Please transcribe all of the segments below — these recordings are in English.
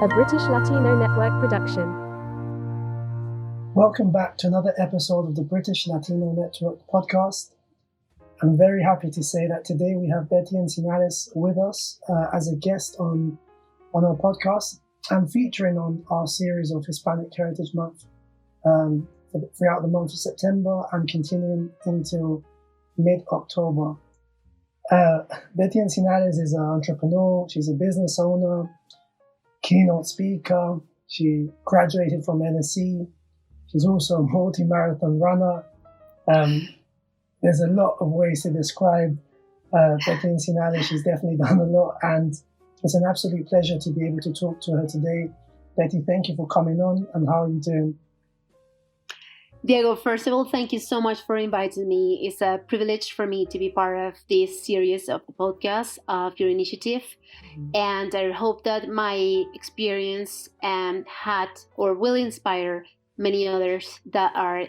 a British Latino network production. Welcome back to another episode of the British Latino Network podcast. I'm very happy to say that today we have Betty Encinales with us as a guest on our podcast and featuring on our series of Hispanic Heritage Month throughout the month of September and continuing into mid-October. Betty Encinales is an entrepreneur, she's a business owner, keynote speaker, she graduated from NSC, she's also a multi-marathon runner. There's a lot of ways to describe Betty Encinales. She's definitely done a lot, and it's an absolute pleasure to be able to talk to her today. Betty, thank you for coming on, and how are you doing? Diego, first of all, thank you so much for inviting me. It's a privilege for me to be part of this series of the podcast of your initiative. And I hope that my experience had or will inspire many others that are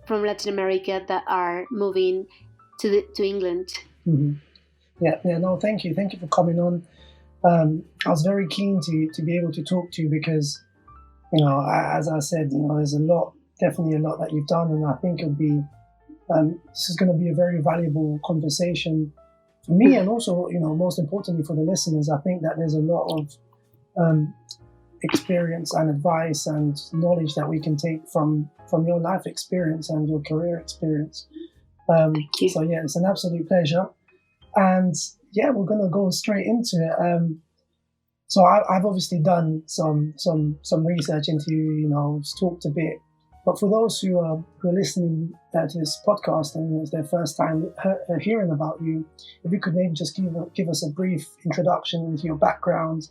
from Latin America that are moving to England. Mm-hmm. No, thank you for coming on. I was very keen to be able to talk to you because, as I said, there's definitely a lot that you've done, and I think it'll be this is going to be a very valuable conversation for me, and also, most importantly for the listeners. I think that there's a lot of experience and advice and knowledge that we can take from your life experience and your career experience. Thank you. So yeah, it's an absolute pleasure, and yeah, we're going to go straight into it. So I've obviously done some research into you, talked a bit. But for those who are listening to this podcast and it's their first time hearing about you, if you could maybe just give us a brief introduction into your background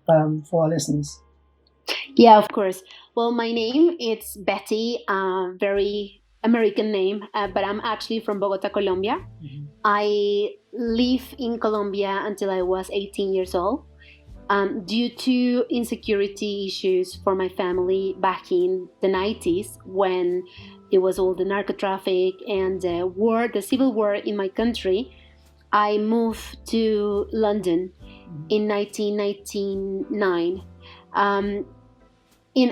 for our listeners. Yeah, of course. Well, my name is Betty, very American name, but I'm actually from Bogota, Colombia. Mm-hmm. I lived in Colombia until I was 18 years old. Due to insecurity issues for my family back in the 90s, when it was all the narco traffic and the civil war in my country, I moved to London in 1999. And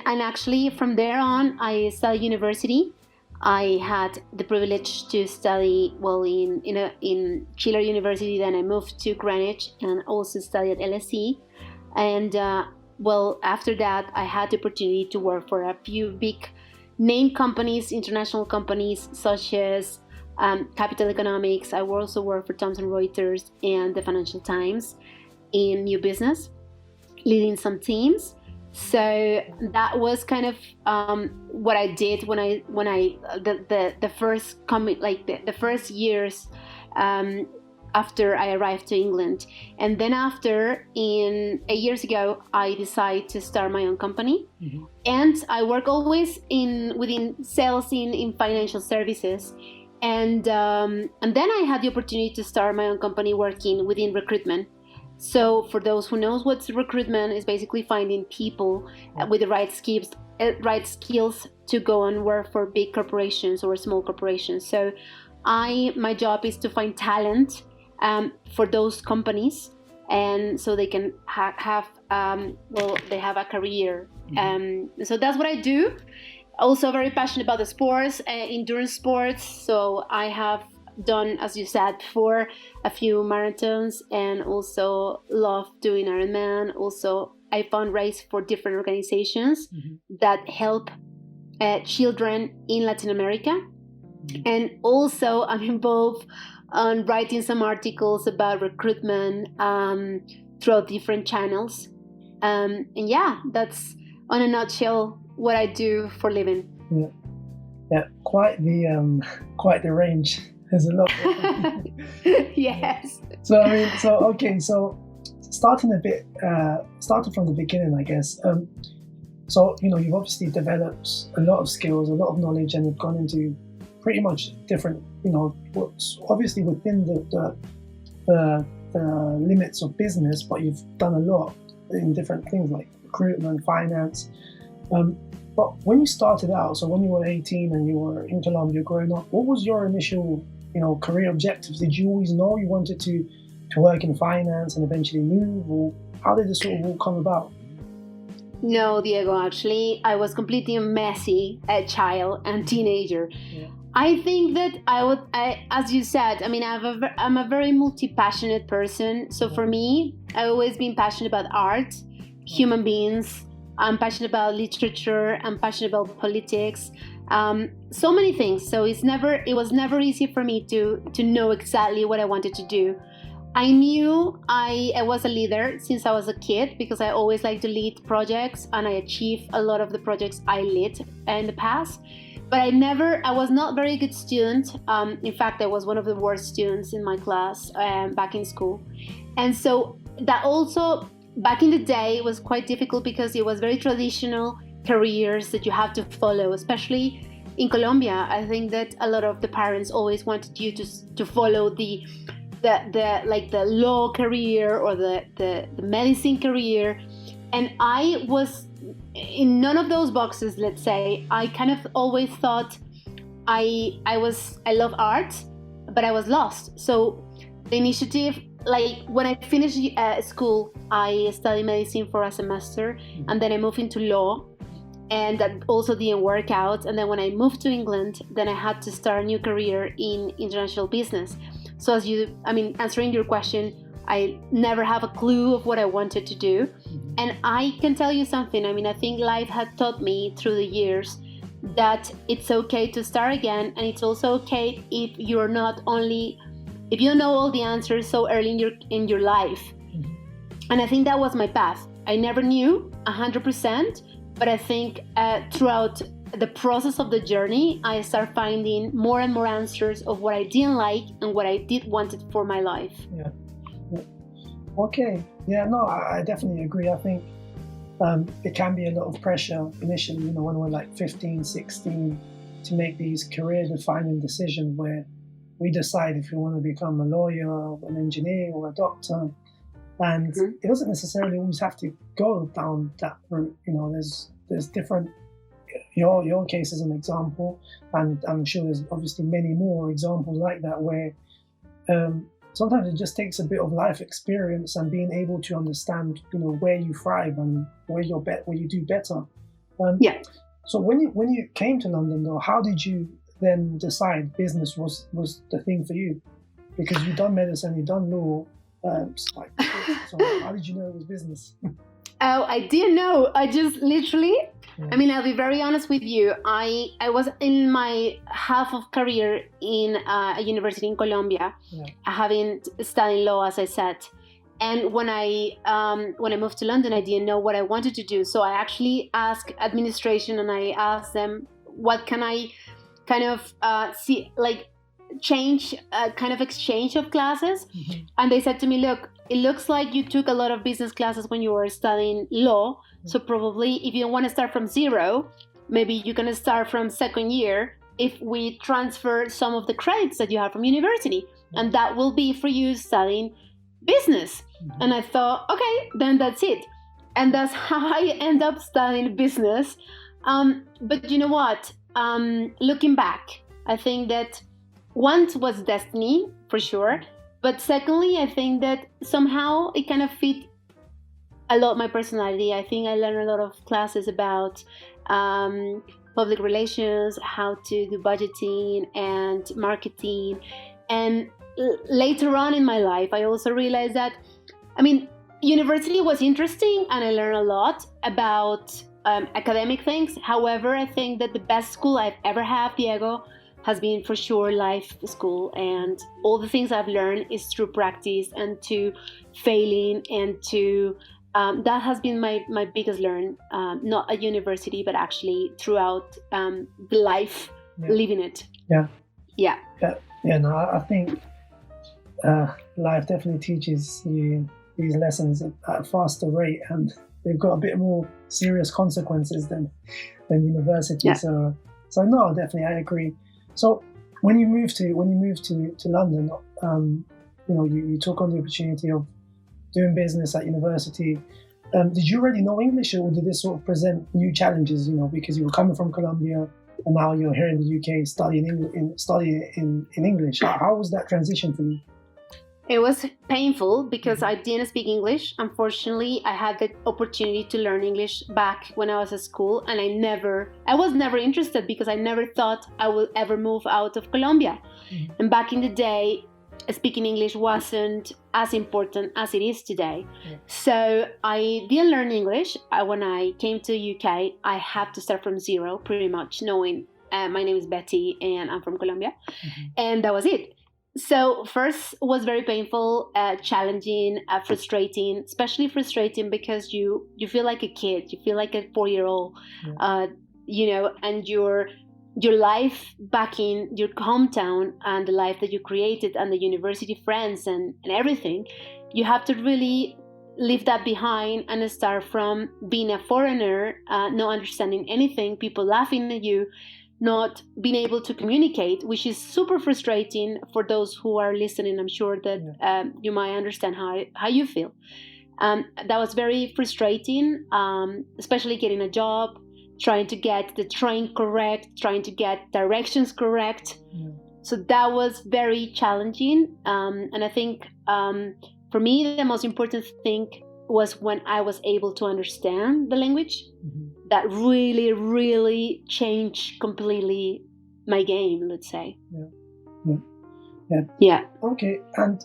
actually from there on, I studied university. I had the privilege to study in Chile University. Then I moved to Greenwich and also studied at LSE. And after that, I had the opportunity to work for a few big name companies, international companies such as Capital Economics. I also worked for Thomson Reuters and the Financial Times in new business, leading some teams. So that was kind of what I did the first years after I arrived to England. And then after, 8 years ago, I decided to start my own company. Mm-hmm. And I work always within sales in financial services. And then I had the opportunity to start my own company working within recruitment. So for those who knows what's recruitment, is basically finding people with the right skills to go and work for big corporations or small corporations. So my job is to find talent for those companies, and so they can have a career. Mm-hmm. So that's what I do. Also very passionate about the sports, endurance sports. So I have done, as you said before, a few marathons, and also love doing Ironman. Also, I fundraise for different organizations that help children in Latin America. Mm-hmm. And also I'm involved on writing some articles about recruitment through different channels. And yeah, that's on a nutshell what I do for living. Yeah, quite the range. There's a lot. Yes. So starting from the beginning, I guess. So you've obviously developed a lot of skills, a lot of knowledge, and you've gone into pretty much different, what's obviously within the limits of business, but you've done a lot in different things like recruitment, finance. But when you started out, so when you were 18 and you were in Colombia growing up, what was your initial, career objectives? Did you always know you wanted to work in finance and eventually move, or How did this sort of all come about? No, Diego, actually, I was completely a messy child and teenager. Yeah. I think that as you said, I mean, I'm a very multi-passionate person. So for me, I've always been passionate about art, human beings. I'm passionate about literature. I'm passionate about politics. So many things. So it was never easy for me to know exactly what I wanted to do. I knew I was a leader since I was a kid because I always liked to lead projects, and I achieved a lot of the projects I led in the past. But I was not a very good student. In fact, I was one of the worst students in my class back in school. And so that also, back in the day, was quite difficult because it was very traditional careers that you have to follow, especially in Colombia. I think that a lot of the parents always wanted you to follow the law career or the medicine career, and I was in none of those boxes. Let's say I kind of always thought I love art, but I was lost. So the initiative, like when I finished school, I studied medicine for a semester, and then I moved into law, and that also didn't work out. And then when I moved to England, then I had to start a new career in international business. So answering your question, I never have a clue of what I wanted to do. Mm-hmm. And I can tell you something. I mean, I think life had taught me through the years that it's okay to start again. And it's also okay if you don't know all the answers so early in your life. Mm-hmm. And I think that was my path. I never knew 100%, but I think throughout the process of the journey, I start finding more and more answers of what I didn't like and what I did wanted for my life. Yeah. Okay. Yeah, no, I definitely agree. I think it can be a lot of pressure initially, when we're like 15, 16, to make these career-defining decisions where we decide if we want to become a lawyer or an engineer or a doctor. And mm-hmm. It doesn't necessarily always have to go down that route. There's different. Your case is an example, and I'm sure there's obviously many more examples like that where sometimes it just takes a bit of life experience and being able to understand, where you thrive and where you do better. Yeah. So when you came to London, though, how did you then decide business was the thing for you? Because you've done medicine, you've done law. So how did you know it was business? Oh, I didn't know. I just literally, I mean, I'll be very honest with you. I was in my half of career in a university in Colombia, having studied law, as I said. And when I moved to London, I didn't know what I wanted to do. So I actually asked administration, and I asked them, what can I kind of change, kind of exchange of classes? Mm-hmm. And they said to me, look, it looks like you took a lot of business classes when you were studying law. So probably if you don't want to start from zero, maybe you're going to start from second year if we transfer some of the credits that you have from university. And that will be for you studying business. Mm-hmm. And I thought, okay, then that's it. And that's how I end up studying business. But you know what? Looking back, I think that one was destiny, for sure. But secondly, I think that somehow it kind of fit a lot my personality. I think I learned a lot of classes about public relations, how to do budgeting and marketing. And later on in my life, I also realized that, university was interesting and I learned a lot about academic things. However, I think that the best school I've ever had, Diego, has been for sure life school, and all the things I've learned is through practice and to failing, and to that has been my biggest learn, not at university but actually throughout the life, living it. I think life definitely teaches you these lessons at a faster rate, and they've got a bit more serious consequences than university. So no, definitely I agree. So when you moved to London, you took on the opportunity of doing business at university. Did you already know English, or did this sort of present new challenges? Because you were coming from Colombia and now you're here in the UK studying in English. How was that transition for you? It was painful because I didn't speak English. Unfortunately, I had the opportunity to learn English back when I was at school, and I was never interested because I never thought I would ever move out of Colombia. Mm-hmm. And back in the day, speaking English wasn't as important as it is today. Yeah. So I didn't learn English. When I came to UK, I had to start from zero, pretty much, knowing my name is Betty and I'm from Colombia. Mm-hmm. And that was it. So first was very painful, challenging, frustrating, especially frustrating because you feel like a kid, you feel like a 4-year-old, yeah. And your life back in your hometown and the life that you created and the university friends and everything, you have to really leave that behind and start from being a foreigner, not understanding anything, people laughing at you, not being able to communicate, which is super frustrating for those who are listening. I'm sure that you might understand how you feel. That was very frustrating, especially getting a job, trying to get the train correct, trying to get directions correct. Yeah. So that was very challenging. And I think for me, the most important thing was when I was able to understand the language. Mm-hmm. That really, really changed completely my game, let's say. Yeah. Okay, and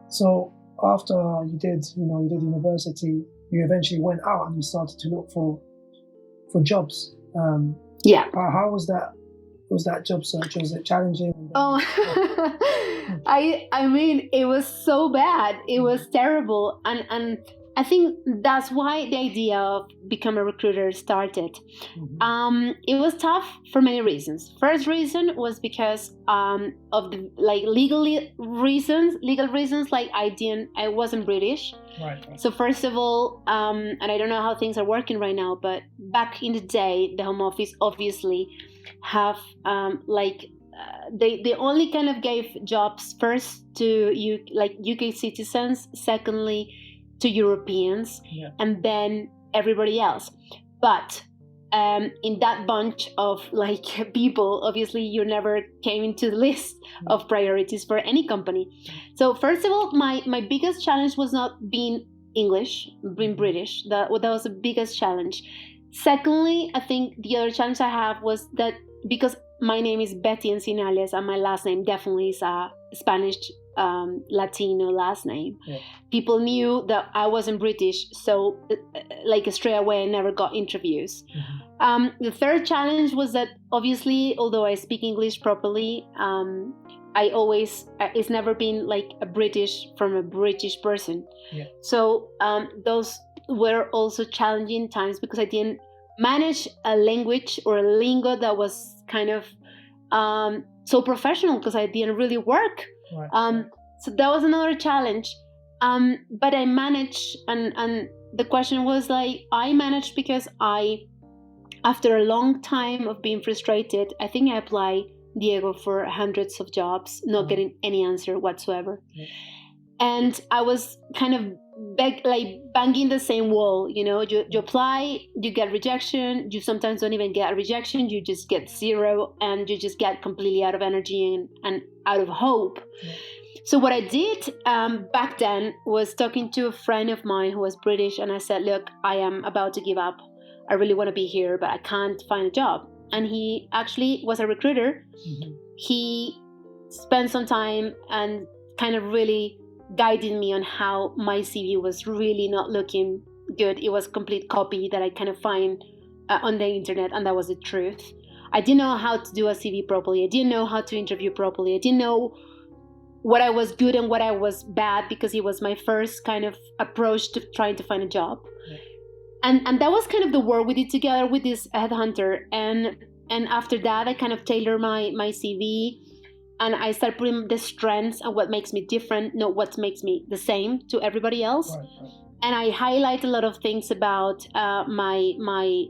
so after you did university, you eventually went out and you started to look for jobs. How was that? Was that job search? Was it challenging? Oh, I mean, it was so bad. It was terrible, and I think that's why the idea of become a recruiter started. Mm-hmm. It was tough for many reasons. First reason was because of the legal reasons. Like I wasn't British. Right. So first of all, and I don't know how things are working right now, but back in the day, the Home Office obviously have they only kind of gave jobs first to UK citizens, secondly to Europeans, and then everybody else. But in that bunch of people, obviously you never came into the list of priorities for any company. So first of all, my biggest challenge was not being English, being British. That was the biggest challenge. Secondly, I think the other challenge I have was that because my name is Betty Encinales and my last name definitely is a Spanish Latino last name. Yeah. People knew that I wasn't British, so straight away I never got interviews. Mm-hmm. The third challenge was that obviously, although I speak English properly, it's never been a British from a British person. Yeah. So those were also challenging times because I didn't manage a language or a lingo that was kind of so professional because I didn't really work. Right. So that was another challenge. But I managed, and the question was I managed because after a long time of being frustrated, I think I applied, Diego, for hundreds of jobs, not getting any answer whatsoever. Yeah. And I was kind of banging the same wall, you apply, you get rejection, you sometimes don't even get a rejection, you just get zero, and you just get completely out of energy and out of hope. Yeah. So what I did back then was talking to a friend of mine who was British, and I said, look, I am about to give up. I really want to be here, but I can't find a job. And he actually was a recruiter. Mm-hmm. He spent some time and kind of really guided me on how my CV was really not looking good. It was complete copy that I kind of find on the internet, and that was the truth. I didn't know how to do a CV properly. I didn't know how to interview properly. I didn't know what I was good and what I was bad because it was my first kind of approach to trying to find a job. Yeah. And that was kind of the work we did together with this headhunter. And after that, I kind of tailored my CV. And I started putting the strengths and what makes me different, not what makes me the same to everybody else. Right. And I highlight a lot of things about my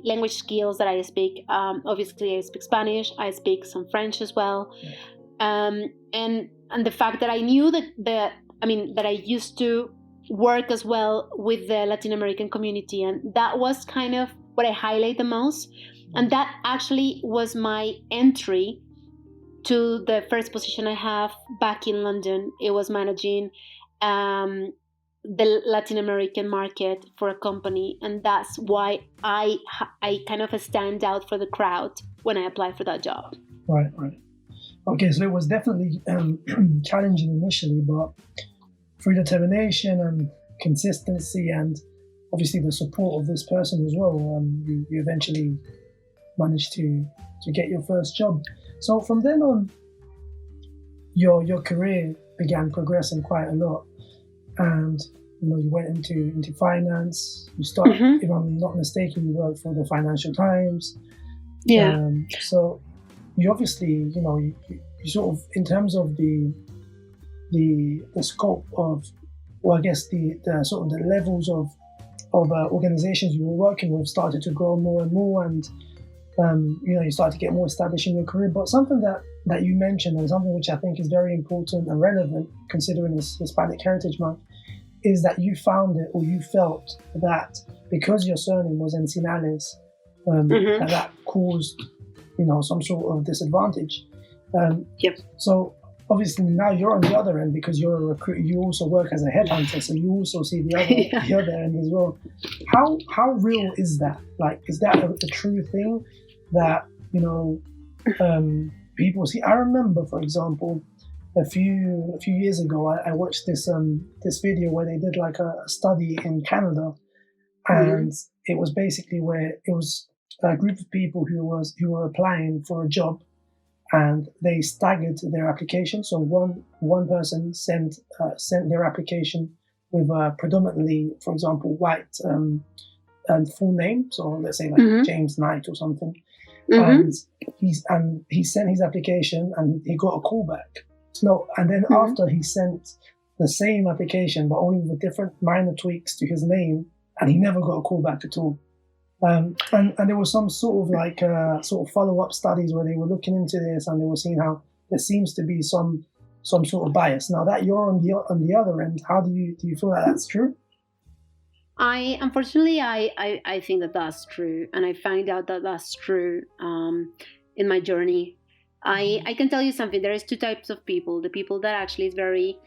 language skills that I speak. Obviously, I speak Spanish. I speak some French as well. Yeah. And the fact that I knew that I used to work as well with the Latin American community. And that was kind of what I highlight the most. And that actually was my entry to the first position I have back in London. It was managing the Latin American market for a company, and that's why I kind of stand out for the crowd when I applied for that job. Right. Okay, so it was definitely challenging initially, but through determination and consistency, and obviously the support of this person as well, you eventually managed to get your first job. So from then on, your career began progressing quite a lot, and you went into finance. You started, if I'm not mistaken, you worked for the Financial Times. Yeah. So you obviously, you sort of, in terms of the scope of, or I guess the sort of the levels of organizations you were working with started to grow more and more, and you started to get more established in your career. But something that you mentioned, and something which I think is very important and relevant considering this Hispanic Heritage Month, is that you found it, or you felt that because your surname was Encinales, that caused some sort of disadvantage. Yep. So obviously now you're on the other end, because you're a recruiter. You also work as a headhunter, so you also see the other end as well. How real is that? Like, is that a true thing that people see? I remember, for example, a few years ago, I watched this video where they did like a study in Canada, and it was basically where it was a group of people who were applying for a job, and they staggered their application. So one person sent their application with a predominantly, for example, white and full name. So let's say like James Knight or something, and he sent his application and he got a call back. No, and then after he sent the same application but only with different minor tweaks to his name, and he never got a call back at all. And there was some sort of like sort of follow-up studies where they were looking into this, and they were seeing how there seems to be some sort of bias. Now that you're on the other end, how do you feel that that's true? Unfortunately, I think that that's true, and I find out that that's true in my journey. I can tell you something. There is two types of people: the people that actually is very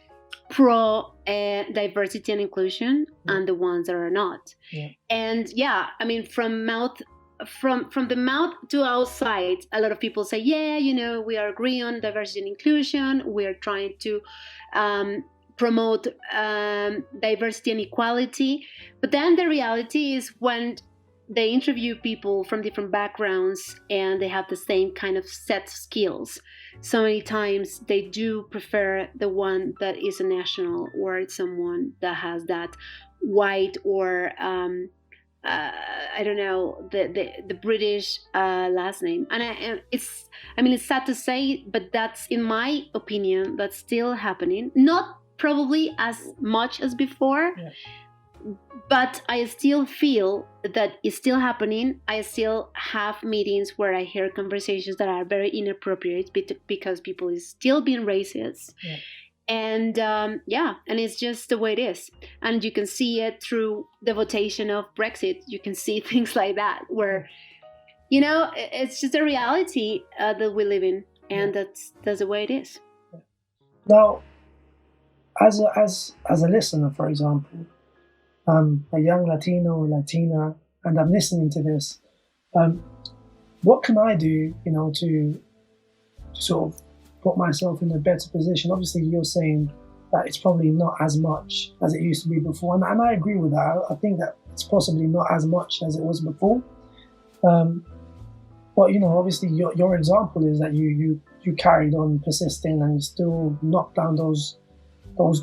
pro diversity and inclusion, and the ones that are not. And I mean, from the mouth to outside, a lot of people say, we are agreeing on diversity and inclusion, we are trying to promote diversity and equality. But then the reality is, when they interview people from different backgrounds and they have the same kind of set skills, so many times they do prefer the one that is a national, or someone that has that white or I don't know, the British last name. And it's sad to say, but that's, in my opinion, that's still happening. Not probably as much as before, but I still feel that it's still happening. I still have meetings where I hear conversations that are very inappropriate because people is still being racist. And and it's just the way it is. And you can see it through the votation of Brexit. You can see things like that, where it's just a reality that we live in, and that's the way it is. Now, as a listener, for example, a young Latino or Latina, and I'm listening to this, what can I do, to sort of put myself in a better position? Obviously, you're saying that it's probably not as much as it used to be before, and I agree with that. I think that it's possibly not as much as it was before. But obviously, your example is that you carried on persisting, and you still knocked down those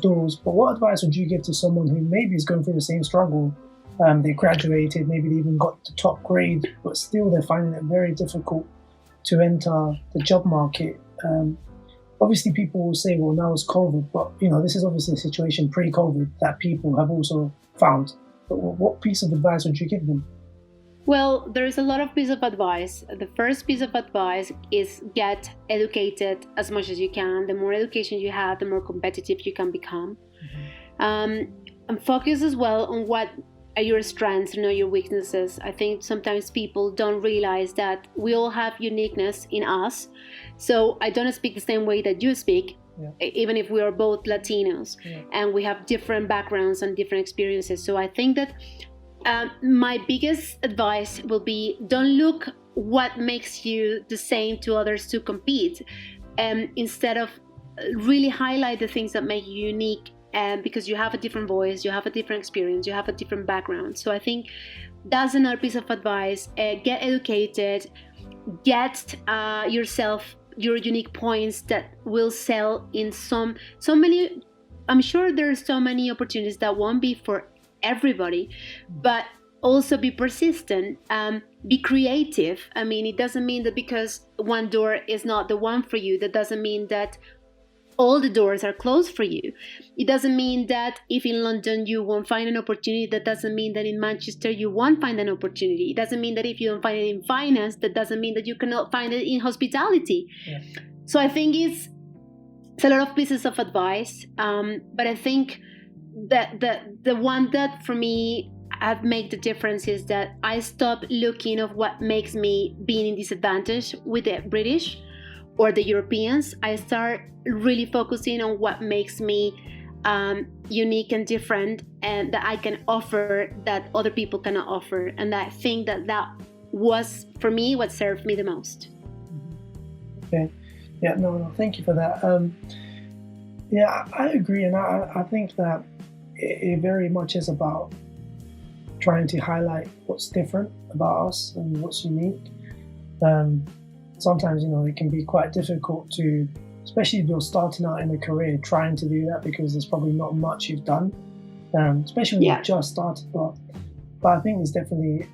doors. But what advice would you give to someone who maybe is going through the same struggle? They graduated, maybe they even got the top grade, but still they're finding it very difficult to enter the job market. Obviously, people will say, well, now it's COVID, but this is obviously a situation pre-COVID that people have also found. But what piece of advice would you give them? Well, there is a lot of pieces of advice. The first piece of advice is get educated as much as you can. The more education you have, the more competitive you can become. And focus as well on what are your strengths and your weaknesses. I think sometimes people don't realize that we all have uniqueness in us. So I don't speak the same way that you speak, even if we are both Latinos, and we have different backgrounds and different experiences. So I think that my biggest advice will be, don't look what makes you the same to others to compete, and instead of really highlight the things that make you unique, because you have a different voice, you have a different experience, you have a different background. So I think that's another piece of advice. Get educated, get yourself your unique points that will sell in so many. I'm sure there's so many opportunities that won't be for everybody, but also be persistent, be creative. I mean, it doesn't mean that because one door is not the one for you, that doesn't mean that all the doors are closed for you. It doesn't mean that if in London you won't find an opportunity, that doesn't mean that in Manchester you won't find an opportunity. It doesn't mean that if you don't find it in finance, that doesn't mean that you cannot find it in hospitality. Yeah. So I think it's a lot of pieces of advice, but I think that the one that for me have made the difference is that I stopped looking at what makes me being in disadvantage with the British or the Europeans. I start really focusing on what makes me unique and different, and that I can offer that other people cannot offer. And I think that was, for me, what served me the most. Okay. Yeah, no, thank you for that. Yeah, I agree. And I think that it very much is about trying to highlight what's different about us and what's unique. Sometimes, it can be quite difficult to, especially if you're starting out in a career, trying to do that because there's probably not much you've done, especially when you've just started. But I think it's definitely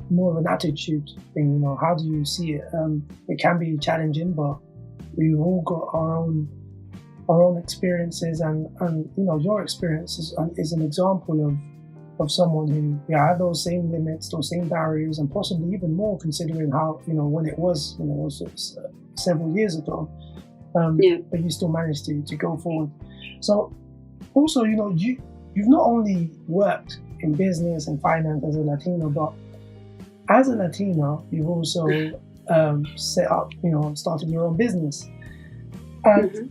more of an attitude thing. How do you see it? It can be challenging, but we've all got our own experiences, and your experience is an example of someone who had those same limits, those same barriers, and possibly even more, considering how when it was several years ago. But you still managed to go forward. So also, you've not only worked in business and finance as a Latino, but as a Latino, you've also set up, started your own business. And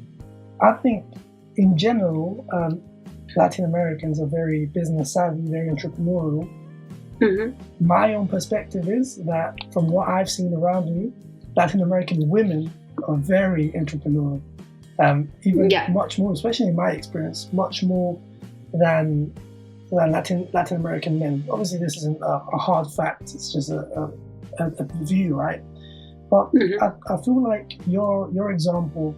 I think in general, Latin Americans are very business savvy, very entrepreneurial. My own perspective is that from what I've seen around me, Latin American women are very entrepreneurial, much more, especially in my experience, much more than Latin American men. Obviously, this isn't a hard fact; it's just a view, right? But I feel like your example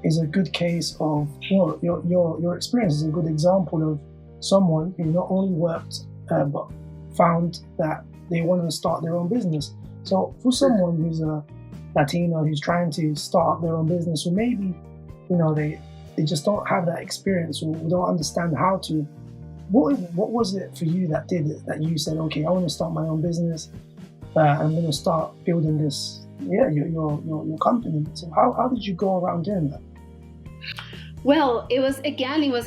is a good case of your experience is a good example of someone who not only worked but found that they wanted to start their own business. So for someone who's a Latino who's trying to start their own business, or maybe they just don't have that experience or don't understand how to, what was it for you that did it, that you said, okay, I want to start my own business, I'm going to start building this, your company. So how did you go around doing that? Well, it was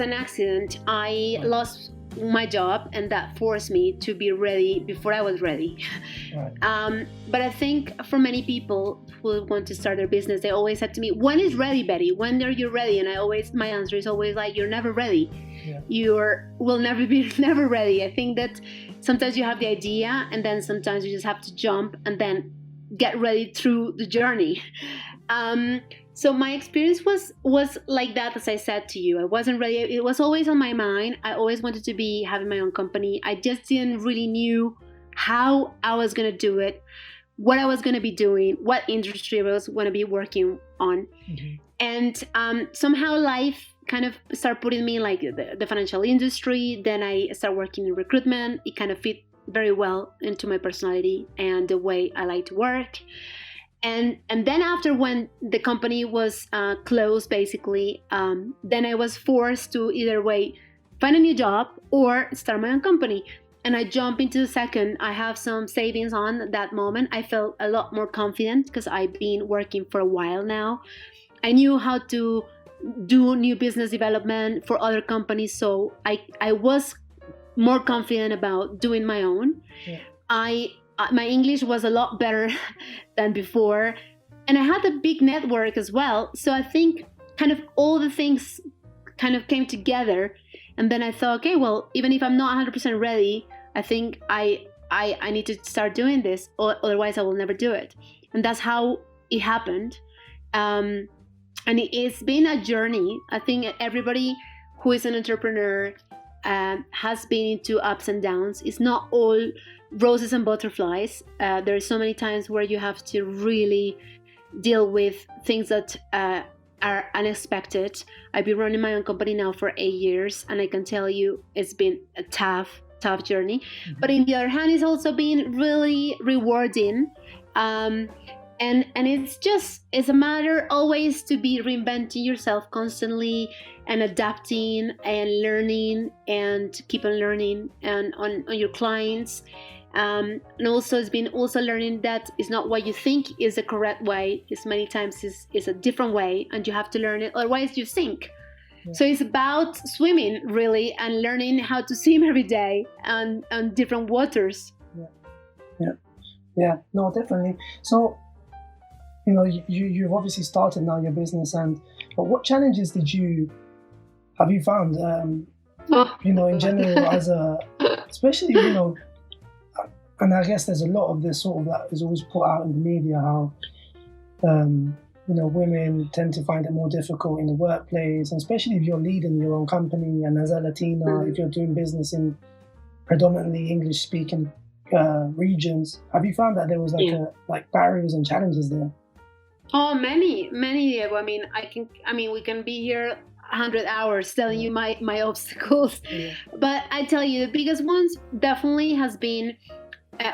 an accident. I lost my job, and that forced me to be ready before I was ready. Right. But I think for many people who want to start their business, they always said to me, when is ready, Betty? When are you ready? And my answer is always like, you're never ready. Yeah. You will never be ready. I think that sometimes you have the idea, and then sometimes you just have to jump and then get ready through the journey. So my experience was like that, as I said to you. I wasn't ready. It was always on my mind. I always wanted to be having my own company. I just didn't really knew how I was going to do it, what I was going to be doing, what industry I was going to be working on. And somehow life kind of started putting me like the financial industry. Then I started working in recruitment. It kind of fit very well into my personality and the way I like to work. And then after, when the company was closed, basically, then I was forced to either way find a new job or start my own company. And I jumped into the second. I have some savings on that moment. I felt a lot more confident because I've been working for a while now. I knew how to do new business development for other companies, so I was more confident about doing my own. Yeah. My English was a lot better than before. and I had a big network as well. So I think kind of all the things kind of came together. And then I thought, okay, well, even if I'm not 100% ready, I think I need to start doing this, or otherwise I will never do it. And that's how it happened. And it's been a journey. I think everybody who is an entrepreneur has been into ups and downs. It's not all roses and butterflies. There are so many times where you have to really deal with things that are unexpected. I've been running my own company now for 8 years, and I can tell you it's been a tough journey. Mm-hmm. But on the other hand, it's also been really rewarding. And it's a matter always to be reinventing yourself constantly and adapting and learning and keep on learning and on your clients. And also it's been also learning that it's not what you think is the correct way. It's many times is a different way, and you have to learn it, otherwise you sink. Yeah. So it's about swimming really, and learning how to swim every day on different waters. Yeah, no, definitely. So, you've obviously started now your business, but what challenges have you found, in general, especially, and I guess there's a lot of this sort of that is always put out in the media, how, women tend to find it more difficult in the workplace, and especially if you're leading your own company, and as a Latina, if you're doing business in predominantly English-speaking regions. Have you found that there was like barriers and challenges there? Oh, many, Diego. We can be here 100 hours telling you my obstacles. Yeah. But I tell you, the biggest ones definitely has been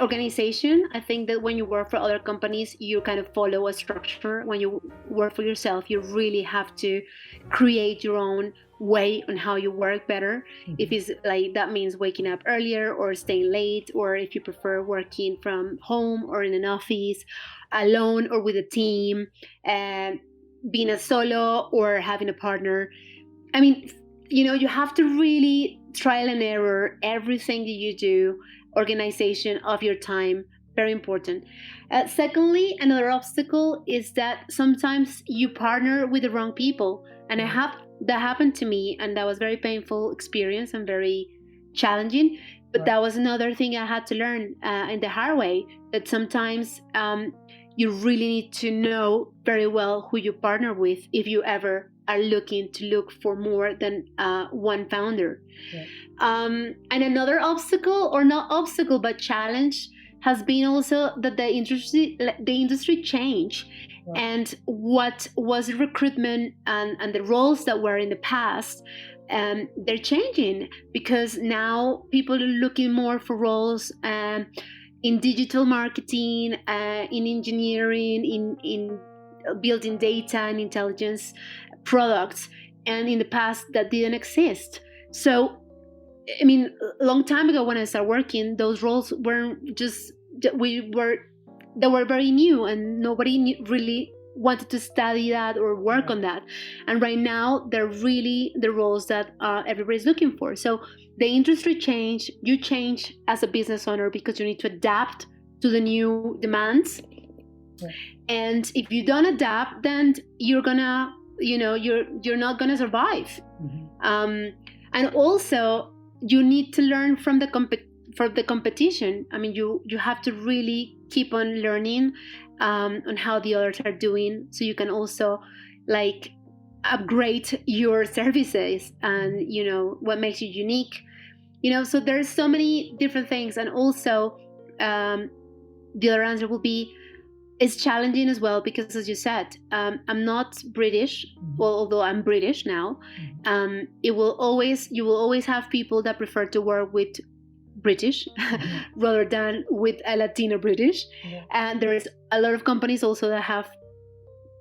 organization. I think that when you work for other companies, you kind of follow a structure. When you work for yourself, you really have to create your own way on how you work better. Mm-hmm. If it's like that means waking up earlier or staying late, or if you prefer working from home or in an office alone or with a team, being a solo or having a partner. You have to really trial and error everything that you do. Organization of your time, very important. Secondly, another obstacle is that sometimes you partner with the wrong people, and that happened to me, and that was very painful experience and very challenging. But that was another thing I had to learn in the hard way, that sometimes you really need to know very well who you partner with if you ever are looking to look for more than one founder. Yeah. And another obstacle, or not obstacle, but challenge, has been also that the industry changed. Wow. And what was recruitment and the roles that were in the past, they're changing, because now people are looking more for roles in digital marketing, in engineering, in building data and intelligence products, and in the past that didn't exist. So, a long time ago when I started working, those roles weren't just, they were very new, and nobody really wanted to study that or work on that. And right now, they're really the roles that everybody's looking for. So the industry changed, you change as a business owner, because you need to adapt to the new demands. Yeah. And if you don't adapt, then you're gonna, you're not gonna survive. Mm-hmm. And also, you need to learn from the competition. You have to really keep on learning on how the others are doing, so you can also upgrade your services and what makes you unique. So there's so many different things. And also the other answer will be, it's challenging as well, because as you said, I'm not British, well, although I'm British now. You will always have people that prefer to work with British rather than with a Latino British. Yeah. And there's a lot of companies also that have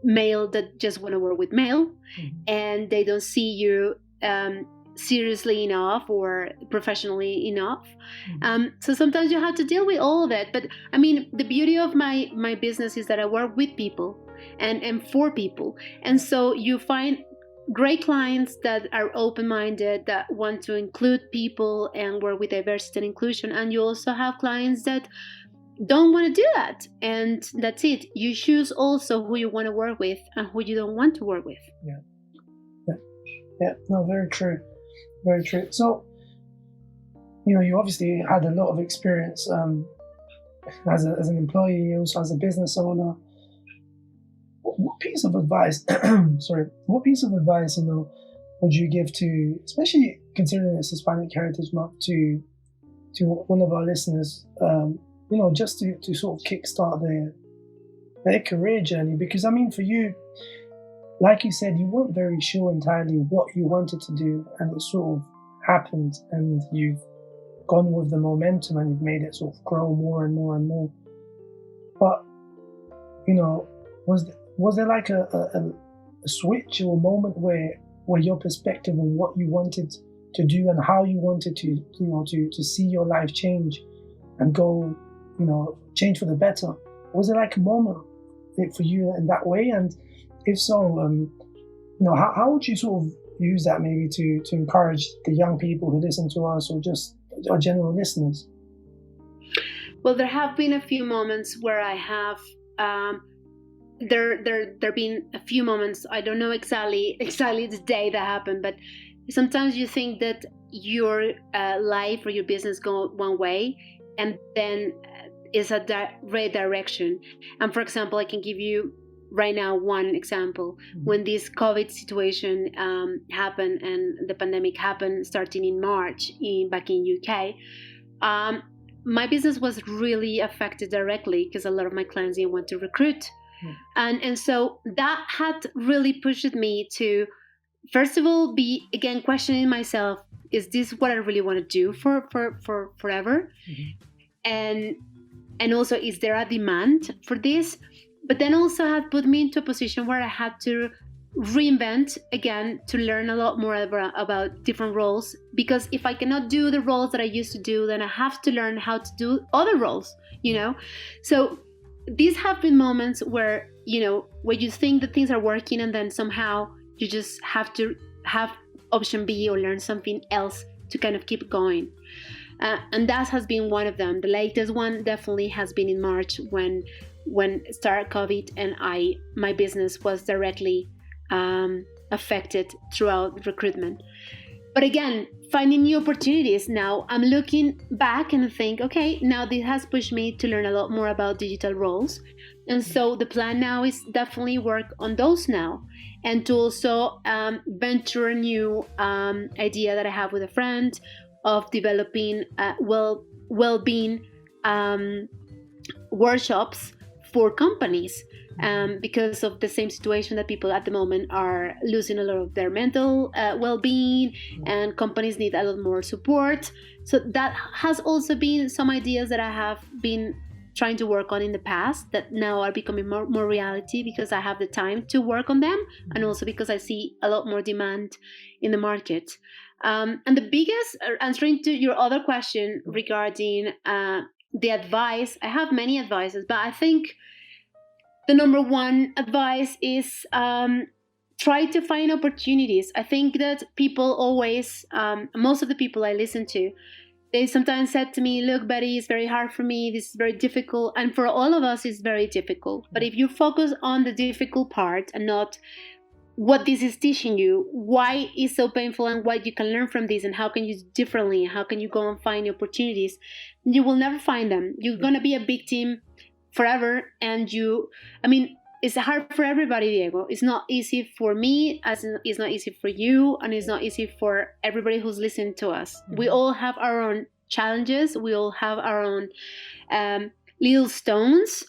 male that just want to work with male, and they don't see you seriously enough or professionally enough. So sometimes you have to deal with all of it. But the beauty of my business is that I work with people and for people. And so you find great clients that are open-minded, that want to include people and work with diversity and inclusion. And you also have clients that don't want to do that, and that's it. You choose also who you want to work with and who you don't want to work with. Yeah, no, very true. Very true. So, you obviously had a lot of experience as an employee, also as a business owner. What piece of advice, what piece of advice, would you give to, especially considering it's Hispanic Heritage Month, to one of our listeners, just to sort of kickstart their career journey? Because, for you, like you said, you weren't very sure entirely what you wanted to do, and it sort of happened, and you've gone with the momentum and you've made it sort of grow more and more and more. But, was there like a switch or a moment where your perspective on what you wanted to do and how you wanted to see your life change and go, change for the better? Was there like a moment for you in that way? And if so, how would you sort of use that maybe to encourage the young people who listen to us, or just our general listeners? Well, there have been a few moments where I have. There been a few moments. I don't know exactly the day that happened, but sometimes you think that your life or your business go one way, and then is a redirection. And for example, I can give you right now one example. When this COVID situation happened and the pandemic happened starting in March back in UK, my business was really affected directly because a lot of my clients didn't want to recruit. And so that had really pushed me to, first of all, be again questioning myself, is this what I really want to do for forever? And also, is there a demand for this? But then also had put me into a position where I had to reinvent again, to learn a lot more about different roles, because if I cannot do the roles that I used to do, then I have to learn how to do other roles, So these have been moments where, where you think that things are working, and then somehow you just have to have option B or learn something else to kind of keep going. And that has been one of them. The latest one definitely has been in March when started COVID, and my business was directly affected throughout recruitment. But again, finding new opportunities. Now I'm looking back and I think, okay, now this has pushed me to learn a lot more about digital roles. And so the plan now is definitely work on those now, and to also venture a new idea that I have with a friend of developing well-being workshops for companies, because of the same situation that people at the moment are losing a lot of their mental well-being, and companies need a lot more support. So that has also been some ideas that I have been trying to work on in the past that now are becoming more reality, because I have the time to work on them, and also because I see a lot more demand in the market. And the biggest, answering to your other question regarding the advice, I have many advices, but I think the number one advice is try to find opportunities. I think that people always, most of the people I listen to, they sometimes said to me, look, Betty, it's very hard for me. This is very difficult. And for all of us, it's very difficult. But if you focus on the difficult part and not what this is teaching you, why it's so painful, and what you can learn from this, and how can you do differently, and how can you go and find opportunities, you will never find them. You're going to be a victim forever. And it's hard for everybody, Diego. It's not easy for me, as it's not easy for you, and it's not easy for everybody who's listening to us. We all have our own challenges. We all have our own little stones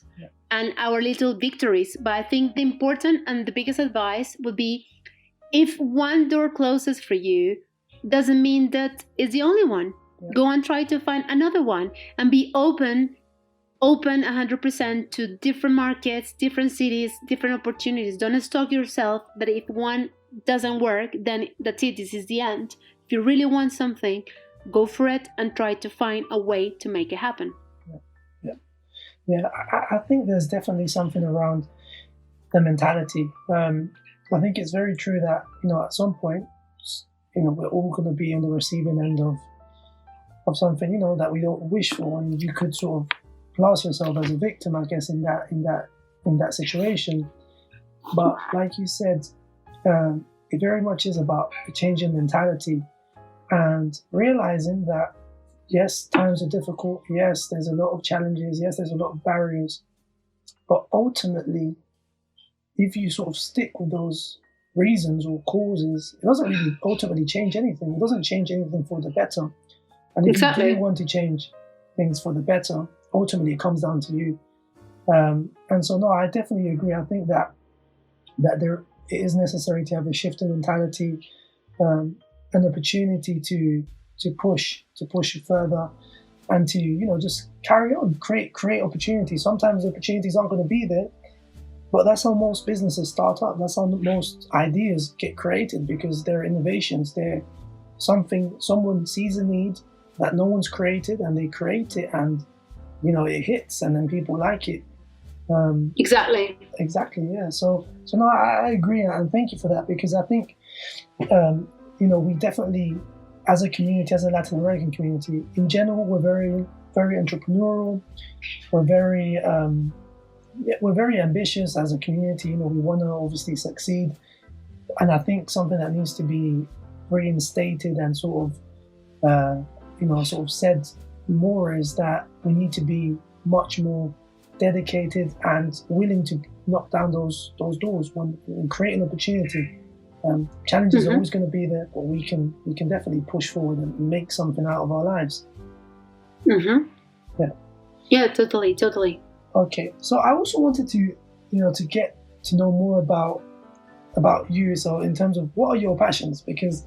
and our little victories. But I think the important and the biggest advice would be, if one door closes for you, doesn't mean that it's the only one. Go and try to find another one, and be open 100% to different markets, different cities, different opportunities. Don't stop yourself that if one doesn't work, then that's it, this is the end. If you really want something, go for it and try to find a way to make it happen. Yeah, I think there's definitely something around the mentality. I think it's very true that, at some point, we're all going to be on the receiving end of something, that we don't wish for, and you could sort of class yourself as a victim, I guess, in that situation. But like you said, it very much is about a change in mentality and realizing that, yes, times are difficult. Yes, there's a lot of challenges. Yes, there's a lot of barriers. But ultimately, if you sort of stick with those reasons or causes, it doesn't really ultimately change anything. It doesn't change anything for the better. And if you do want to change things for the better, ultimately it comes down to you. And so, no, I definitely agree. I think that it is necessary to have a shift in mentality, an opportunity to push further, and to just carry on, create opportunities. Sometimes opportunities aren't going to be there, but that's how most businesses start up. That's how most ideas get created, because they're innovations. They're someone sees a need that no one's created, and they create it, and it hits, and then people like it. Exactly. Yeah. So no, I agree, and thank you for that, because I think we definitely, as a community, as a Latin American community in general, we're very, very entrepreneurial. We're very ambitious as a community. We want to obviously succeed, and I think something that needs to be reinstated and sort of said more is that we need to be much more dedicated and willing to knock down those doors and create an opportunity. Challenges are always going to be there, but we can definitely push forward and make something out of our lives. Yeah, totally. Okay, so I also wanted to get to know more about you. So in terms of what are your passions, because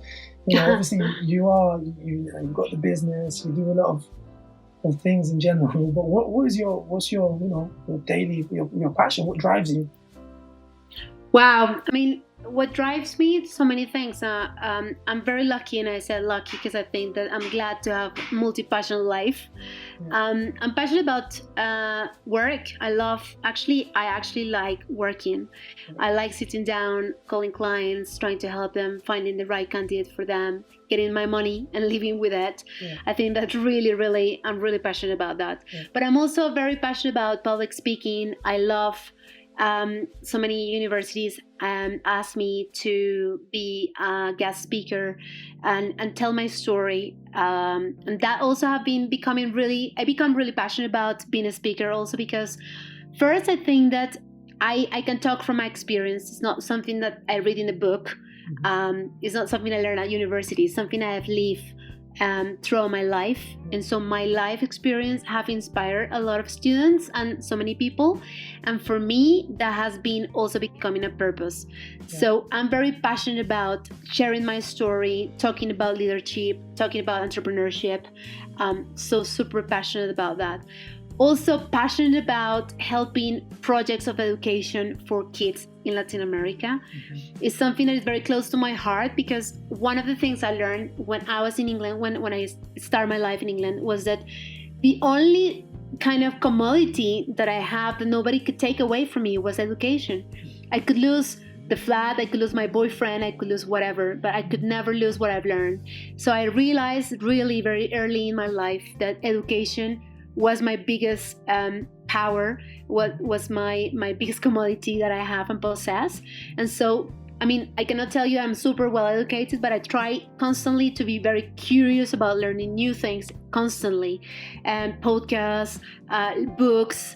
obviously you've got the business, you do a lot of things in general, but what's your daily your passion? What drives you? Wow, I mean, what drives me? So many things. I'm very lucky, and I said lucky because I think that I'm glad to have multi-passionate life. I'm passionate about work. I actually like working. I like sitting down, calling clients, trying to help them, finding the right candidate for them, getting my money and living with it. I think that's really, I'm really passionate about that. But I'm also very passionate about public speaking. I love so many universities ask me to be a guest speaker and tell my story, and that also I become really passionate about being a speaker, also because first I think that I can talk from my experience. It's not something that I read in a book. It's not something I learned at university. It's something I have lived throughout my life, and so my life experience have inspired a lot of students and so many people, and for me that has been also becoming a purpose. So I'm very passionate about sharing my story, talking about leadership, talking about entrepreneurship. So super passionate about that. Also passionate about helping projects of education for kids in Latin America. It's something that is very close to my heart, because one of the things I learned when I was in England, when I started my life in England, was that the only kind of commodity that I have that nobody could take away from me was education. I could lose the flat, I could lose my boyfriend, I could lose whatever, but I could never lose what I've learned. So I realized really very early in my life that education was my biggest power, what was my biggest commodity that I have and possess. And so, I mean, I cannot tell you I'm super well educated, but I try constantly to be very curious about learning new things constantly. Podcasts, books,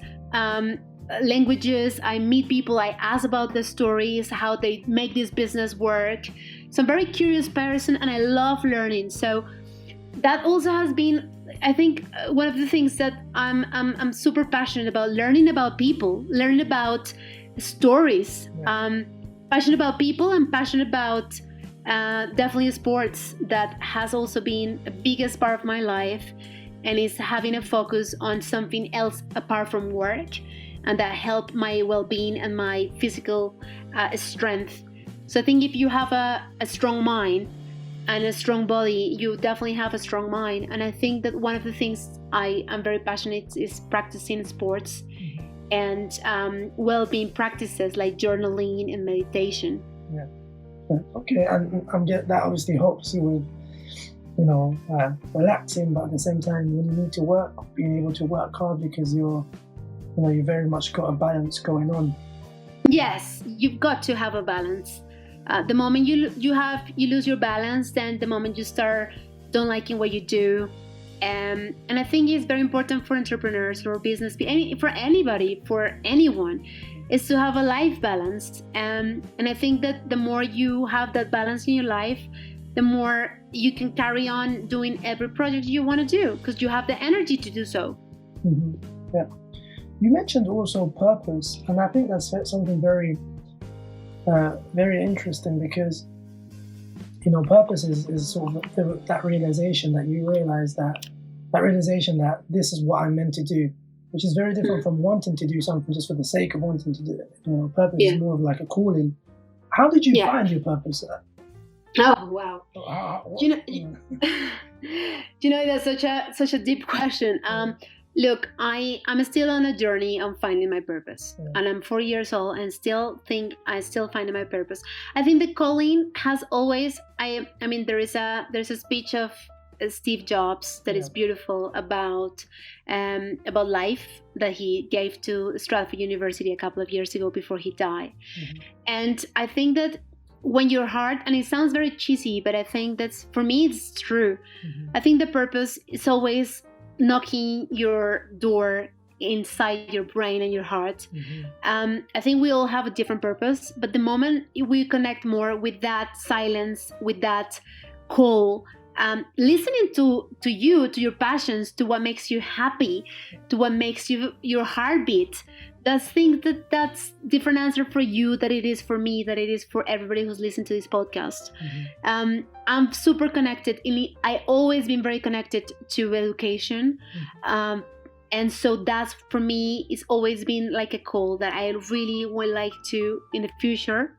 languages. I meet people, I ask about their stories, how they make this business work. So I'm a very curious person, and I love learning. So that also has been, I think, one of the things that I'm super passionate about, learning about people, learning about stories. Passionate about people, and passionate about definitely sports. That has also been the biggest part of my life, and is having a focus on something else apart from work, and that helped my well-being and my physical strength. So I think if you have a strong mind and a strong body, you definitely have a strong mind. And I think that one of the things I am very passionate is practicing sports and well-being practices like journaling and meditation. Okay, and that obviously helps you relaxing, but at the same time, when you need to work, being able to work hard because you very much got a balance going on. Yes, you've got to have a balance. The moment you lose your balance, then the moment you start don't liking what you do. And I think it's very important for entrepreneurs or business, for anybody, for anyone, is to have a life balance. And I think that the more you have that balance in your life, the more you can carry on doing every project you want to do because you have the energy to do so. Mm-hmm. Yeah. You mentioned also purpose, and I think that's something very, very interesting because, purpose is sort of that realization that you realize that realization that this is what I'm meant to do, which is very different from wanting to do something just for the sake of wanting to do it. Purpose is more of like a calling. How did you find your purpose? Oh wow! That's such a deep question. Look, I'm still on a journey on finding my purpose, and I'm 4 years old and still finding my purpose. I think the calling has always. I mean, there's a speech of Steve Jobs that is beautiful about life that he gave to Stratford University a couple of years ago before he died, and I think that when your heart, and it sounds very cheesy, but I think that's, for me, it's true. I think the purpose is always knocking your door inside your brain and your heart. I think we all have a different purpose, but the moment we connect more with that silence, with that call, listening to you, to your passions, to what makes you happy, to what makes your heart beat, that's different answer for you that it is for me, that it is for everybody who's listening to this podcast. I'm super connected. I always been very connected to education. And so that's, for me, it's always been like a call that I really would like to, in the future,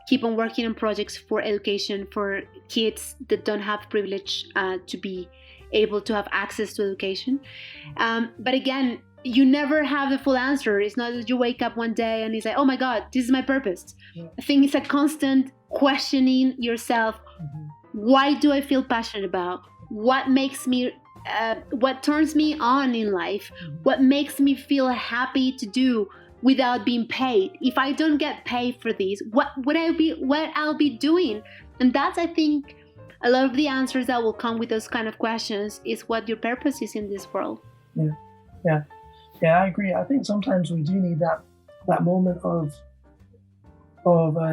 keep on working on projects for education for kids that don't have privilege to be able to have access to education. But again, you never have the full answer. It's not that you wake up one day and it's like, oh my God, this is my purpose. I think it's a constant questioning yourself. Why do I feel passionate about? What makes me, what turns me on in life? What makes me feel happy to do without being paid? If I don't get paid for this, what I'll be doing? And that's, I think, a lot of the answers that will come with those kind of questions is what your purpose is in this world. Yeah, I agree. I think sometimes we do need that moment of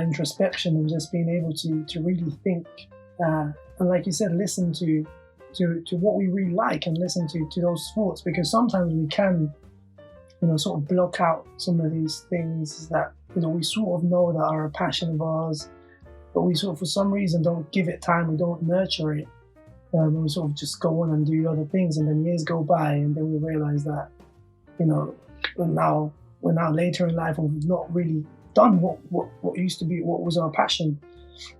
introspection and just being able to really think, and like you said, listen to what we really like and listen to those thoughts, because sometimes we can, sort of block out some of these things that, we sort of know that are a passion of ours, but we sort of, for some reason, don't give it time, we don't nurture it. We sort of just go on and do other things, and then years go by, and then we realize that, we're now later in life and we've not really done what used to be, what was our passion.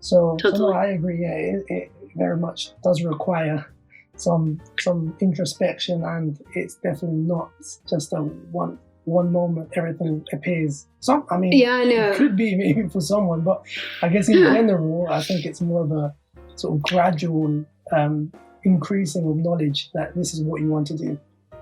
So no, I agree. Yeah, it very much does require some introspection, and it's definitely not just a one moment everything appears. I know it could be maybe for someone, but I guess in general, I think it's more of a sort of gradual increasing of knowledge that this is what you want to do.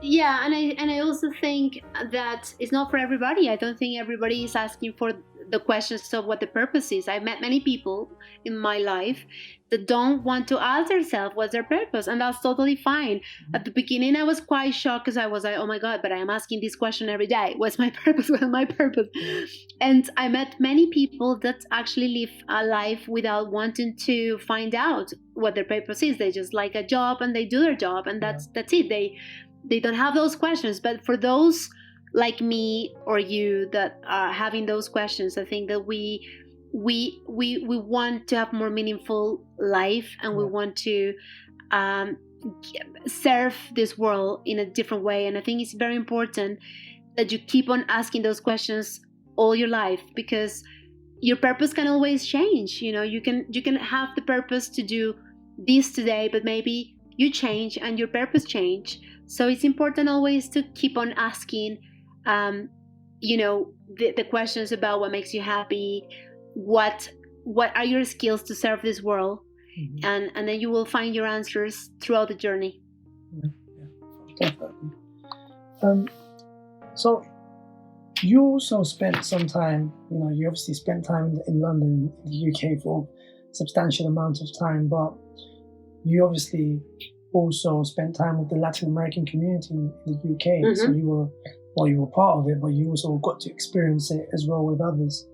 Yeah, and I also think that it's not for everybody. I don't think everybody is asking for the questions of what the purpose is. I've met many people in my life that don't want to ask themselves what's their purpose, and that's totally fine. At the beginning, I was quite shocked because I was like, oh my God, but I am asking this question every day. What's my purpose? What's my purpose? And I met many people that actually live a life without wanting to find out what their purpose is. They just like a job and they do their job, and that's it. They don't have those questions. But for those like me or you that are having those questions, I think that we want to have more meaningful life, and we want to serve this world in a different way. And I think it's very important that you keep on asking those questions all your life, because your purpose can always change. You can have the purpose to do this today, but maybe you change and your purpose change. So it's important always to keep on asking, the questions about what makes you happy, what are your skills to serve this world, and then you will find your answers throughout the journey. Definitely. So you also spent some time, you obviously spent time in London, in the UK for a substantial amount of time, but you obviously also spent time with the Latin American community in the UK. So you were part of it, but you also got to experience it as well with others.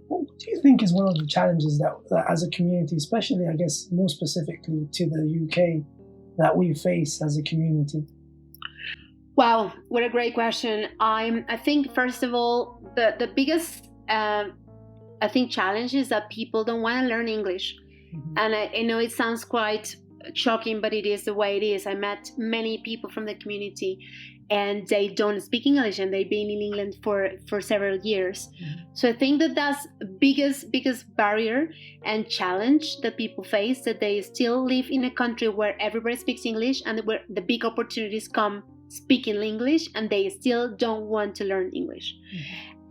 What do you think is one of the challenges that as a community, especially, I guess, more specifically to the UK, that we face as a community? Wow, what a great question. I think, first of all, the biggest challenge is that people don't want to learn English. And I know it sounds quite shocking, but it is the way it is. I met many people from the community and they don't speak English, and they've been in England for several years. So I think that's biggest barrier and challenge that people face, that they still live in a country where everybody speaks English and where the big opportunities come speaking English, and they still don't want to learn English.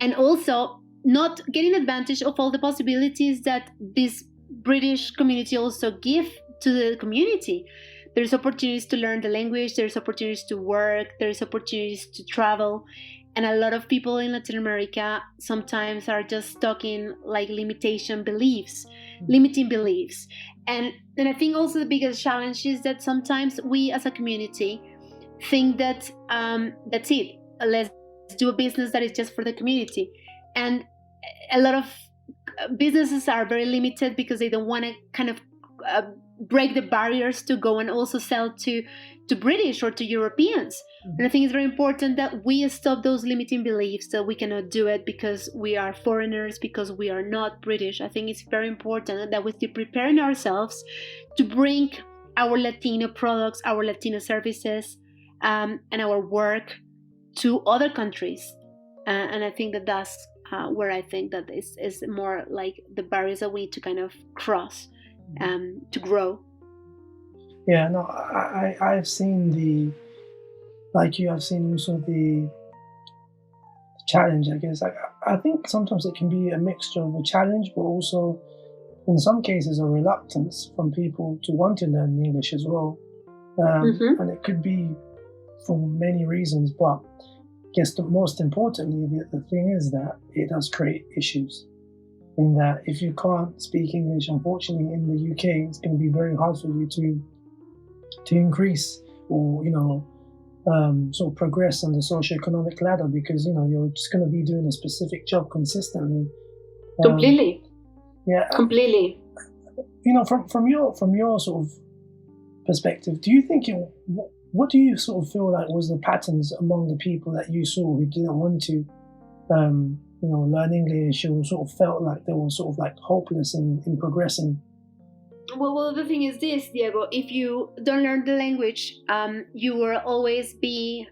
And also not getting advantage of all the possibilities that this British community also give to the community. There's opportunities to learn the language, there's opportunities to work, there's opportunities to travel. And a lot of people in Latin America sometimes are just stuck in like limiting beliefs. And I think also the biggest challenge is that sometimes we as a community think that that's it, let's do a business that is just for the community. And a lot of businesses are very limited because they don't want to kind of break the barriers to go and also sell to British or to Europeans. And I think it's very important that we stop those limiting beliefs that we cannot do it because we are foreigners, because we are not British. I think it's very important that we keep preparing ourselves to bring our Latino products, our Latino services, and our work to other countries. And I think that's where I think that is more like the barriers that we need to kind of cross to grow. Yeah, no, I've seen I've seen also the challenge, I guess. I think sometimes it can be a mixture of a challenge, but also in some cases a reluctance from people to want to learn English as well. And it could be for many reasons, but I guess the most importantly, the thing is that it does create issues. In that if you can't speak English, unfortunately in the UK, it's going to be very hard for you to increase or sort of progress on the socioeconomic ladder, because you're just going to be doing a specific job consistently. Completely. Yeah. Completely. From your sort of perspective, do you think what do you sort of feel like was the patterns among the people that you saw who didn't want to learn English, or sort of felt like they were sort of like hopeless in progressing? Well, the thing is this, Diego, if you don't learn the language, you will always be,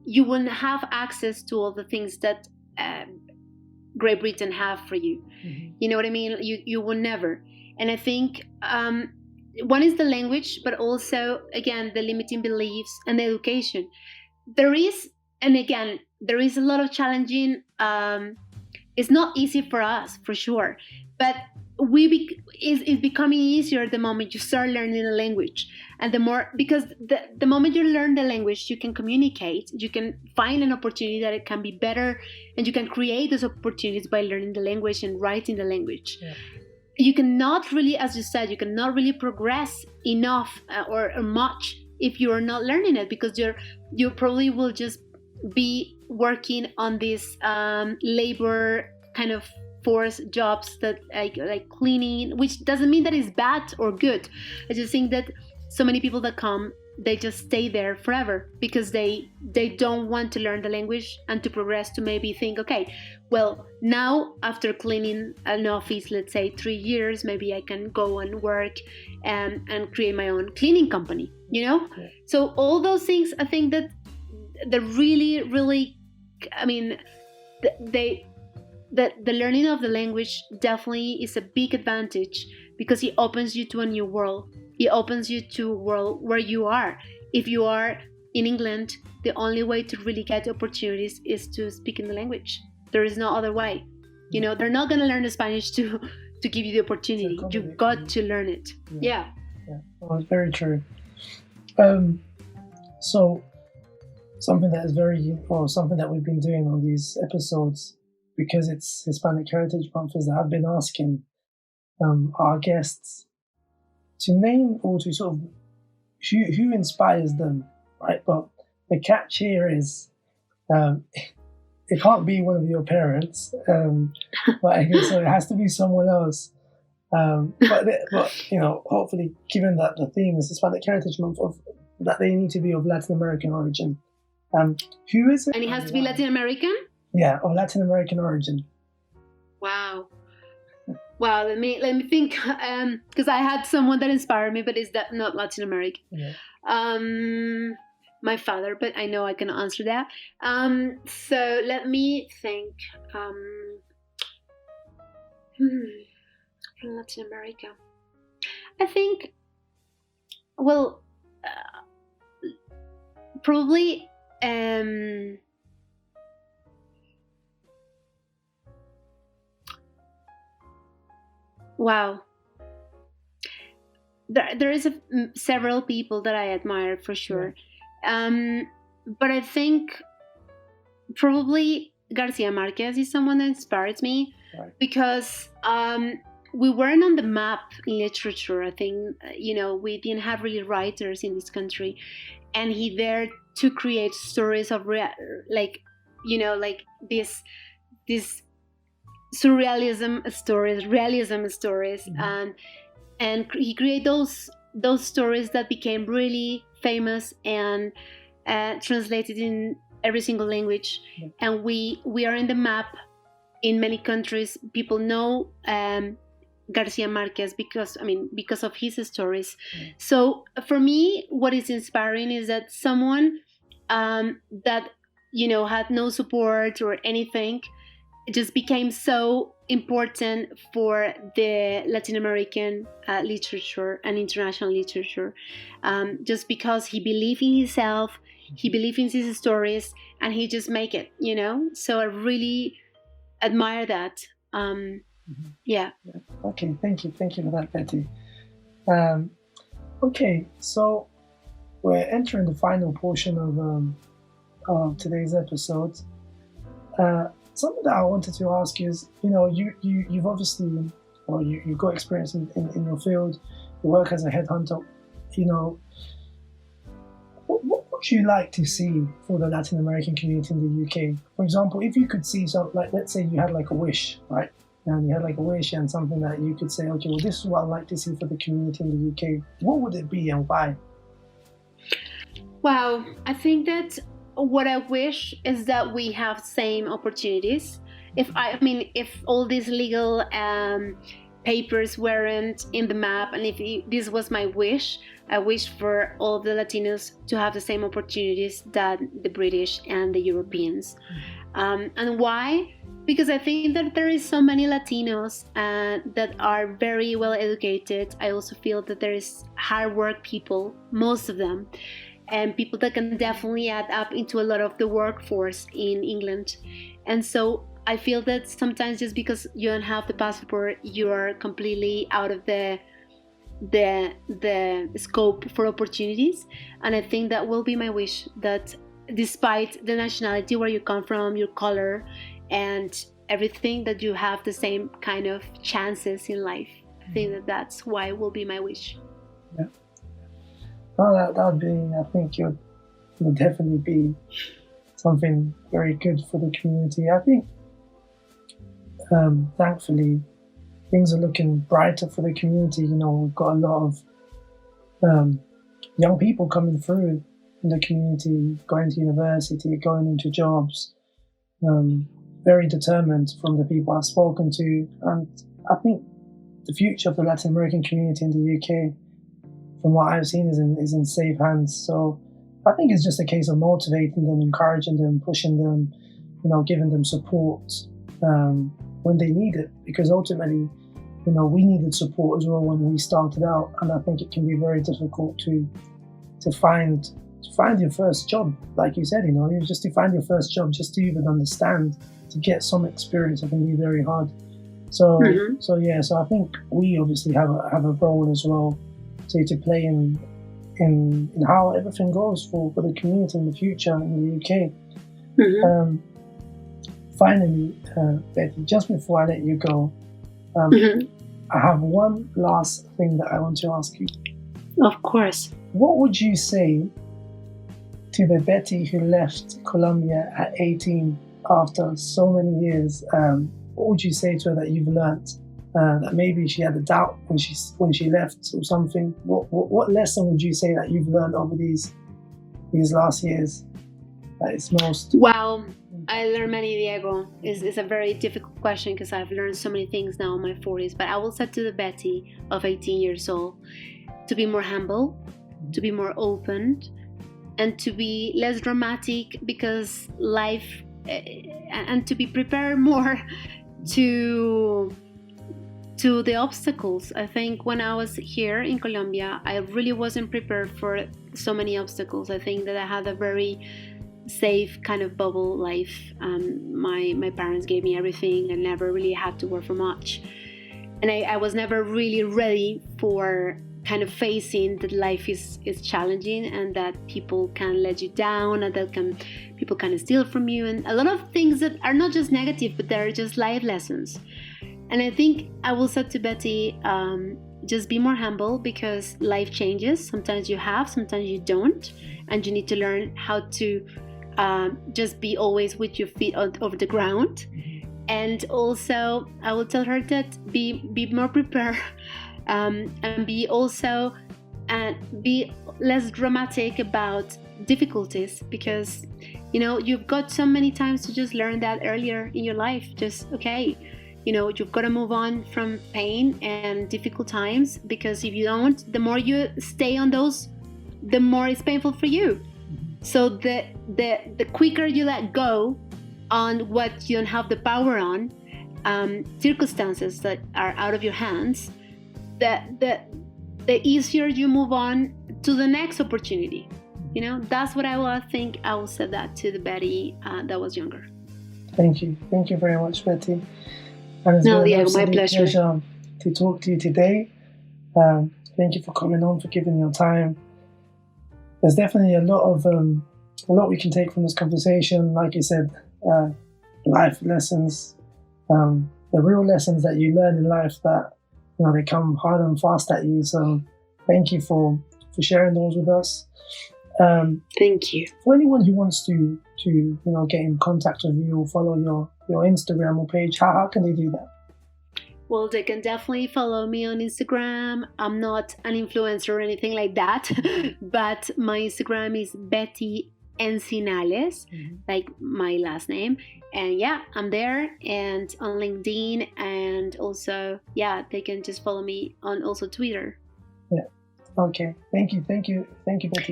you wouldn't have access to all the things that Great Britain have for you. You know what I mean? You will never. And I think one is the language, but also, again, the limiting beliefs and the education. There is a lot of challenging. It's not easy for us, for sure, but it's becoming easier the moment you start learning the language. And because the moment you learn the language, you can communicate, you can find an opportunity that it can be better, and you can create those opportunities by learning the language and writing the language. Yeah. You cannot really, as you said, progress enough or much if you are not learning it, because you probably will just be working on these labor kind of force jobs that like cleaning, which doesn't mean that it's bad or good. I just think that so many people that come, they just stay there forever because they don't want to learn the language and to progress, to maybe think, okay, well, now after cleaning an office, let's say 3 years, maybe I can go and work and create my own cleaning company, Yeah. So all those things, I think that they're really, really, I mean, the learning of the language definitely is a big advantage, because it opens you to a new world. It opens you to a world where you are. If you are in England, the only way to really get opportunities is to speak in the language. There is no other way. They're not going to learn the Spanish to to give you the opportunity. You've got to learn it. Yeah. Well, it's very true. So something that we've been doing on these episodes, because it's Hispanic Heritage Month, is that I've been asking our guests to name or to sort of who inspires them, right? But the catch here is it can't be one of your parents, but so it has to be someone else. But hopefully, given that the theme is Hispanic Heritage Month, that they need to be of Latin American origin. Who is it? And it has to be Latin American? Yeah, of Latin American origin. Wow. Wow, let me think, because I had someone that inspired me, but is that not Latin American? Yeah. My father, but I know I can answer that. So let me think. From Latin America, I think. Well, probably. Wow. There is several people that I admire for sure. Yeah. But I think probably Garcia Marquez is someone that inspires me, right? Because we weren't on the map in literature. I think, we didn't have really writers in this country, and he dared to create stories of this surrealism stories, realism stories, mm-hmm. and he created those stories that became really famous and translated in every single language. Mm-hmm. And we are in the map in many countries. People know Garcia Marquez because of his stories. Mm-hmm. So for me, what is inspiring is that someone that had no support or anything, it just became so important for the Latin American literature and international literature, just because he believed in himself, he believed in his stories, and he just make it, So I really admire that. Yeah. Okay, thank you for that, Betty. Okay, so we're entering the final portion of today's episode. Something that I wanted to ask you is, you've obviously, you've got experience in your field, you work as a headhunter, what would you like to see for the Latin American community in the UK? For example, if you could see something, like, let's say you had like a wish, right? And you had like a wish and something that you could say, okay, well, this is what I'd like to see for the community in the UK. What would it be and why? Wow, I think that what I wish is that we have same opportunities. If all these legal papers weren't in the map, and if this was my wish, I wish for all the Latinos to have the same opportunities that the British and the Europeans. And why? Because I think that there is so many Latinos that are very well educated. I also feel that there is hard work people, most of them, and people that can definitely add up into a lot of the workforce in England. And so I feel that sometimes just because you don't have the passport, you are completely out of the scope for opportunities. And I think that will be my wish, that despite the nationality, where you come from, your color, and everything, that you have the same kind of chances in life. I think that's why it will be my wish. Yeah. Well, that would be, I think it would definitely be something very good for the community. I think, thankfully, things are looking brighter for the community. We've got a lot of young people coming through in the community, going to university, going into jobs, very determined from the people I've spoken to. And I think the future of the Latin American community in the UK, from what I've seen, is in safe hands. So I think it's just a case of motivating them, encouraging them, pushing them, giving them support when they need it. Because ultimately, we needed support as well when we started out, and I think it can be very difficult to find your first job, like you said. Just to find your first job, just to even understand, to get some experience, it can be very hard. So so I think we obviously have a role as well to play in how everything goes for the community in the future in the UK. Finally, Betty, just before I let you go, I have one last thing that I want to ask you. Of course. What would you say to the Betty who left Colombia at 18 after so many years? What would you say to her that you've learnt? That maybe she had a doubt when she left or something. What lesson would you say that you've learned over these last years that is most? Well, I learned many, Diego. It's a very difficult question because I've learned so many things now in my 40s. But I will say to the Betty of 18 years old to be more humble, to be more open, and to be less dramatic because life, and to be prepared more to the obstacles. I think when I was here in Colombia, I really wasn't prepared for so many obstacles. I think that I had a very safe kind of bubble life. My parents gave me everything. I never really had to work for much. And I was never really ready for kind of facing that life is challenging and that people can let you down and that people can steal from you. And a lot of things that are not just negative, but they're just life lessons. And I think I will say to Betty, just be more humble because life changes. Sometimes you have, sometimes you don't. And you need to learn how to just be always with your feet over the ground. And also, I will tell her that be more prepared and be less dramatic about difficulties because, you've got so many times to just learn that earlier in your life. Just, you've got to move on from pain and difficult times because if you don't, the more you stay on those, the more it's painful for you. So the quicker you let go on what you don't have the power on, circumstances that are out of your hands, the easier you move on to the next opportunity. That's what I will think. I will say that to the Betty that was younger. Thank you very much, Betty. And it's been an absolute pleasure to talk to you today. Thank you for coming on, for giving your time. There's definitely a lot we can take from this conversation. Like you said, life lessons, the real lessons that you learn in life that they come hard and fast at you. So thank you for sharing those with us. Thank you. For anyone who wants to get in contact with you or follow your Instagram or page, how can they do that? Well, they can definitely follow me on Instagram. I'm not an influencer or anything like that, but my Instagram is Betty Encinales, like my last name. And yeah, I'm there and on LinkedIn, and also, they can just follow me on also Twitter. Yeah. Okay. Thank you, Betty,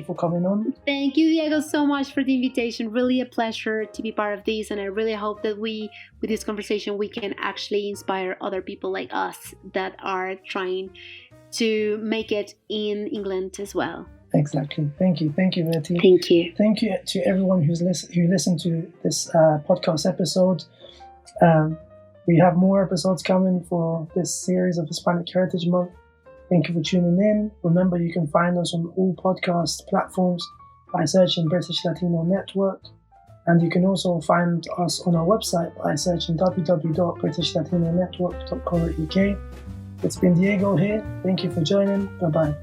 for coming on. Thank you, Diego, so much for the invitation. Really a pleasure to be part of this, and I really hope that with this conversation, we can actually inspire other people like us that are trying to make it in England as well. Exactly. Thank you, Betty. Thank you. Thank you to everyone who listened to this podcast episode. We have more episodes coming for this series of Hispanic Heritage Month. Thank you for tuning in. Remember, you can find us on all podcast platforms by searching British Latino Network. And you can also find us on our website by searching www.britishLatinoNetwork.co.uk. It's been Diego here. Thank you for joining. Bye-bye.